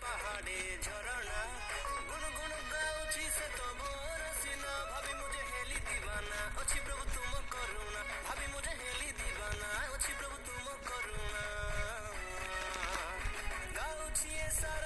पहाड़े झरना गुणगुण गाउछि से तो भोर सिना भाभी मुझे हेली दीवाना अच्छी प्रभु तुम करुणा भाभी मुझे हेली दीवाना अच्छी प्रभु तुम करुणा गाउछि ए सारा